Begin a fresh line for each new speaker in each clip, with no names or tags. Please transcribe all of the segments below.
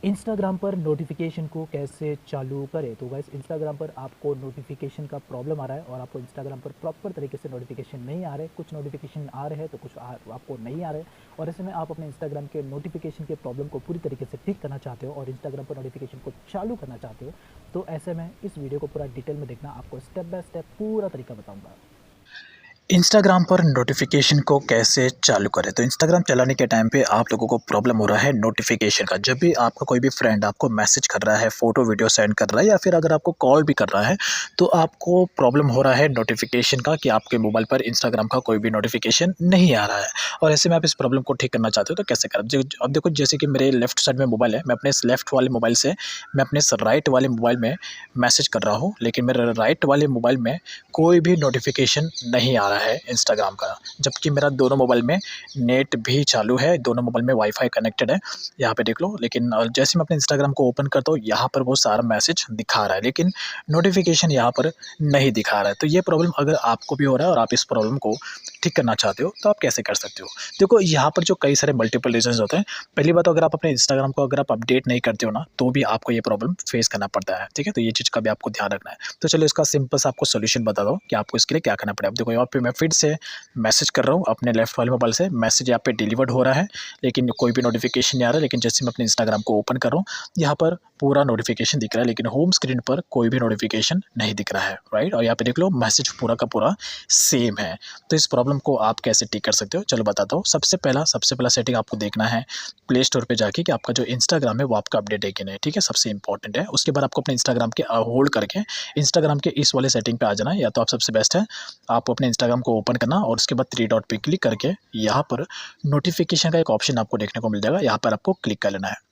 Instagram पर notification को कैसे चालू करें। तो गाइस इंस्टाग्राम पर आपको नोटिफिकेशन का प्रॉब्लम आ रहा है और आपको इंस्टाग्राम पर प्रॉपर तरीके से नोटिफिकेशन नहीं आ रहे, कुछ नोटिफिकेशन आ रहे हैं तो कुछ आपको नहीं आ रहे। और ऐसे में आप अपने इंस्टाग्राम के नोटिफिकेशन के प्रॉब्लम को पूरी तरीके से ठीक करना चाहते हो और इंस्टाग्राम पर नोटिफिकेशन को चालू करना चाहते हो, तो ऐसे में इस वीडियो को पूरा डिटेल में देखना, आपको स्टेप बाय स्टेप पूरा तरीका बताऊँगा।
इंस्टाग्राम पर नोटिफिकेशन को कैसे चालू करें। तो इंस्टाग्राम चलाने के टाइम पे आप लोगों को प्रॉब्लम हो रहा है नोटिफिकेशन का। जब भी आपका कोई भी फ्रेंड आपको मैसेज कर रहा है, फ़ोटो वीडियो सेंड कर रहा है या फिर अगर आपको कॉल भी कर रहा है, तो आपको प्रॉब्लम हो रहा है नोटिफिकेशन का कि आपके मोबाइल पर इंस्टाग्राम का कोई भी नोटिफिकेशन नहीं आ रहा है। और ऐसे में आप इस प्रॉब्लम को ठीक करना चाहते हो तो कैसे करें। अब देखो, जैसे कि मेरे लेफ्ट साइड में मोबाइल है, मैं अपने इस लेफ्ट वाले मोबाइल से मैं अपने इस राइट वाले मोबाइल में मैसेज कर रहा हूँ, लेकिन मेरे राइट वाले मोबाइल में कोई भी नोटिफिकेशन नहीं आ रहा है इंस्टाग्राम का। जबकि मेरा दोनों मोबाइल में नेट भी चालू है, दोनों मोबाइल में वाईफाई कनेक्टेड है, यहाँ पे देख लो। लेकिन जैसे मैं अपने इंस्टाग्राम को ओपन करता हूँ, यहाँ पर वो सारा मैसेज दिखा रहा है, लेकिन नोटिफिकेशन यहाँ पर नहीं दिखा रहा है। तो ये प्रॉब्लम अगर आपको भी हो रहा है और आप इस प्रॉब्लम को ठीक करना चाहते हो तो आप कैसे कर सकते हो। देखो, यहाँ पर जो कई सारे मल्टीपल रीजंस होते हैं। पहली बात, अगर आप अपने इंस्टाग्राम को अगर आप अपडेट नहीं करते हो ना, तो भी आपको ये प्रॉब्लम फेस करना पड़ता है, ठीक है। तो ये चीज़ का भी आपको ध्यान रखना है। तो चलो इसका सिंपल सा आपको सॉल्यूशन बता दो कि आपको इसके लिए क्या करना पड़ेगा। अब देखो, यहाँ पे मैं फिर से मैसेज कर रहा हूँ अपने लेफ्ट वाले मोबाइल से, मैसेज यहाँ पे डिलीवर्ड हो रहा है, लेकिन कोई भी नोटिफिकेशन नहीं आ रहा है। लेकिन जैसे मैं अपने इंस्टाग्राम को ओपन कर रहा हूँ, यहाँ पर पूरा नोटिफिकेशन दिख रहा है, लेकिन होम स्क्रीन पर कोई भी नोटिफिकेशन नहीं दिख रहा है, राइट। और यहाँ पे देख लो, मैसेज पूरा का पूरा सेम है। तो इस प्रॉब्लम को आप कैसे ठीक कर सकते हो, चलो बताता हूँ। सबसे पहला सेटिंग आपको देखना है प्ले स्टोर पे जाके कि आपका जो इंस्टाग्राम है वो आपका अपडेट है कि नहीं, ठीक है। सबसे इंपॉर्टेंट है। उसके बाद आपको अपने इंस्टाग्राम के होल्ड करके इंस्टाग्राम के इस वाले सेटिंग पे आ जाना है। या तो आप, सबसे बेस्ट है, आप अपने इंस्टाग्राम को ओपन करना और उसके बाद थ्री डॉट पे क्लिक करके यहाँ पर नोटिफिकेशन का एक ऑप्शन आपको देखने को मिल जाएगा, यहाँ पर आपको क्लिक कर लेना है।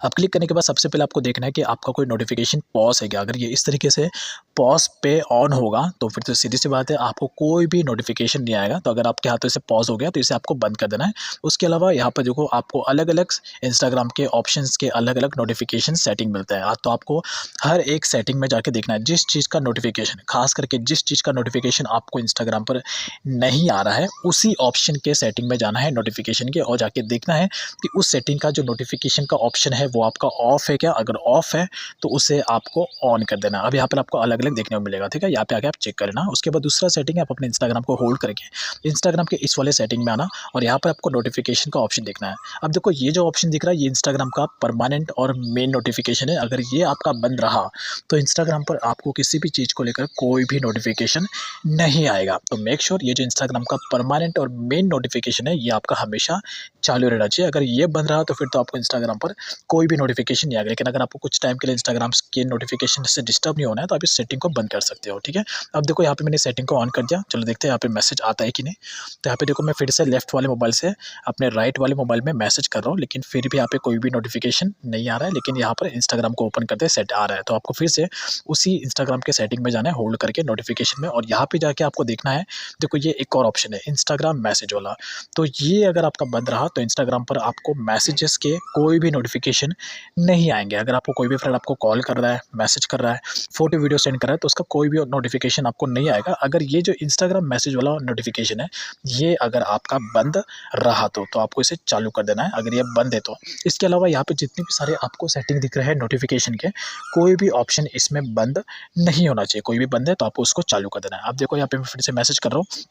अब क्लिक करने के बाद सबसे पहले आपको देखना है कि आपका कोई नोटिफिकेशन पॉज है क्या। अगर ये इस तरीके से पॉज पे ऑन होगा तो फिर तो सीधी सी बात है, आपको कोई भी नोटिफिकेशन नहीं आएगा। तो अगर आपके हाथों से पॉज हो गया तो इसे आपको बंद कर देना है। उसके अलावा यहाँ पर देखो, आपको अलग अलग इंस्टाग्राम के ऑप्शंस के अलग अलग नोटिफिकेशन सेटिंग मिलता है। तो आपको हर एक सेटिंग में जाके देखना है, जिस चीज़ का नोटिफिकेशन, खास करके जिस चीज़ का नोटिफिकेशन आपको इंस्टाग्राम पर नहीं आ रहा है, उसी ऑप्शन के सेटिंग में जाना है नोटिफिकेशन के, और जाके देखना है कि उस सेटिंग का जो नोटिफिकेशन का ऑप्शन है वो आपका ऑफ है क्या। अगर ऑफ है तो उसे आपको ऑन कर देना। अब यहाँ पर आपको अलग अलग देखने को मिलेगा, ठीक है। यहाँ पे आके आप चेक कर लेना। उसके बाद दूसरा सेटिंग है, आप अपने इंस्टाग्राम को होल्ड करके इंस्टाग्राम के इस वाले सेटिंग में आना और यहाँ पर आपको नोटिफिकेशन का ऑप्शन देखना है। अब देखो, ये जो ऑप्शन दिख रहा है ये इंस्टाग्राम का परमानेंट और मेन नोटिफिकेशन है। अगर ये आपका बंद रहा तो इंस्टाग्राम पर आपको किसी भी चीज़ को लेकर कोई भी नोटिफिकेशन नहीं आएगा। तो मेक श्योर ये जो इंस्टाग्राम का परमानेंट और मेन नोटिफिकेशन है ये आपका हमेशा चालू रहना चाहिए। अगर ये बंद रहा तो फिर तो आपको इंस्टाग्राम पर कोई भी नोटिफिकेशन नहीं आएगा। लेकिन अगर आपको कुछ टाइम के लिए इंस्टाग्राम के नोटिफिकेशन से डिस्टर्ब नहीं होना है तो आप इस सेटिंग को बंद कर सकते हो, ठीक है। अब देखो, यहाँ पे मैंने सेटिंग को ऑन कर दिया। चलो देखते हैं यहाँ पे मैसेज आता है कि नहीं। तो यहाँ पे देखो, मैं फिर से लेफ्ट वाले मोबाइल से अपने राइट वाले मोबाइल में मैसेज कर रहा हूँ, लेकिन फिर भी यहाँ पे कोई भी नोटिफिकेशन नहीं आ रहा है। लेकिन यहाँ पर इंस्टाग्राम को ओपन करते सेट आ रहा है। तो आपको फिर से उसी इंस्टाग्राम के सेटिंग में जाना है, होल्ड करके नोटिफिकेशन में, और यहाँ पे जाके आपको देखना है। देखो, ये एक और ऑप्शन है इंस्टाग्राम मैसेज वाला। तो ये अगर आपका बंद रहा तो इंस्टाग्राम पर आपको मैसेजेस के कोई भी नोटिफिकेशन नहीं आएंगे। अगर आपको कोई भी फ्रेंड आपको कॉल कर रहा है, मैसेज कर रहा है, फोटो वीडियो सेंड कर रहा है, तो उसका कोई भी नोटिफिकेशन आपको नहीं आएगा। अगर ये जो इंस्टाग्राम मैसेज वाला नोटिफिकेशन है ये अगर आपका बंद रहा तो आपको इसे चालू कर देना है, अगर ये बंद है तो। इसके अलावा यहाँ पे जितने भी सारे आपको सेटिंग दिख रहे हैं नोटिफिकेशन के, कोई भी ऑप्शन इसमें बंद नहीं होना चाहिए। कोई भी बंद है तो आपको उसको चालू कर देना है। अब देखो, यहाँ पे मैं फिर से मैसेज कर रहा हूँ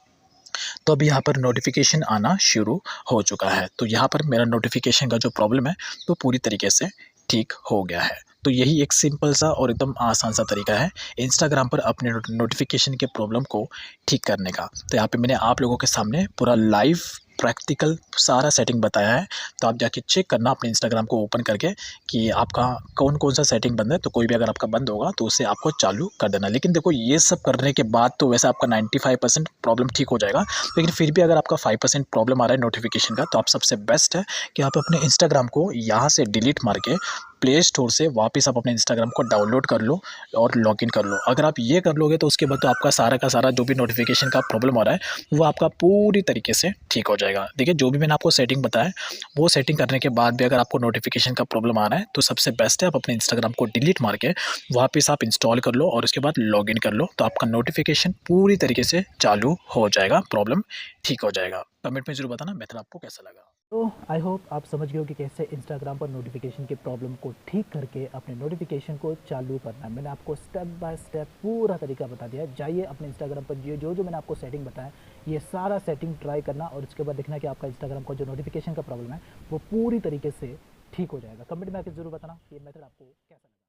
तो अभी यहाँ पर नोटिफिकेशन आना शुरू हो चुका है। तो यहाँ पर मेरा नोटिफिकेशन का जो प्रॉब्लम है तो पूरी तरीके से ठीक हो गया है। तो यही एक सिंपल सा और एकदम आसान सा तरीका है इंस्टाग्राम पर अपने नोटिफिकेशन के प्रॉब्लम को ठीक करने का। तो यहाँ पे मैंने आप लोगों के सामने पूरा लाइव प्रैक्टिकल सारा सेटिंग बताया है। तो आप जाके चेक करना अपने इंस्टाग्राम को ओपन करके कि आपका कौन कौन सा सेटिंग बंद है। तो कोई भी अगर आपका बंद होगा तो उसे आपको चालू कर देना। लेकिन देखो, ये सब करने के बाद तो वैसे आपका 95% प्रॉब्लम ठीक हो जाएगा। लेकिन फिर भी अगर आपका 5% प्रॉब्लम आ रहा है नोटिफिकेशन का, तो आप, सबसे बेस्ट है कि आप अपने इंस्टाग्राम को यहाँ से डिलीट मार के प्ले स्टोर से वापस आप अपने इंस्टाग्राम को डाउनलोड कर लो और लॉगिन कर लो। अगर आप ये कर लोगे तो उसके बाद तो आपका सारा का सारा जो भी नोटिफिकेशन का प्रॉब्लम हो रहा है वो आपका पूरी तरीके से ठीक हो जाएगा। देखिए, जो भी मैंने आपको सेटिंग बताया वो सेटिंग करने के बाद भी अगर आपको नोटिफिकेशन का प्रॉब्लम आ रहा है तो सबसे बेस्ट है आप अपने इंस्टाग्राम को डिलीट मार के वापस आप इंस्टॉल कर लो और उसके बाद लॉगिन कर लो। तो आपका नोटिफिकेशन पूरी तरीके से चालू हो जाएगा, प्रॉब्लम ठीक हो जाएगा। कमेंट में जरूर बताना मेथड आपको कैसा लगा।
तो आई होप आप समझ गए हो कि कैसे इंस्टाग्राम पर नोटिफिकेशन के प्रॉब्लम को ठीक करके अपने नोटिफिकेशन को चालू करना है। मैंने आपको स्टेप बाय स्टेप पूरा तरीका बता दिया है। जाइए अपने इंस्टाग्राम पर ये जो जो मैंने आपको सेटिंग बताया, ये सारा सेटिंग ट्राई करना और उसके बाद देखना कि आपका इंस्टाग्राम का जो नोटिफिकेशन का प्रॉब्लम है वो पूरी तरीके से ठीक हो जाएगा। कमेंट में आके ज़रूर बताना कि ये मेथड आपको कैसा लगा।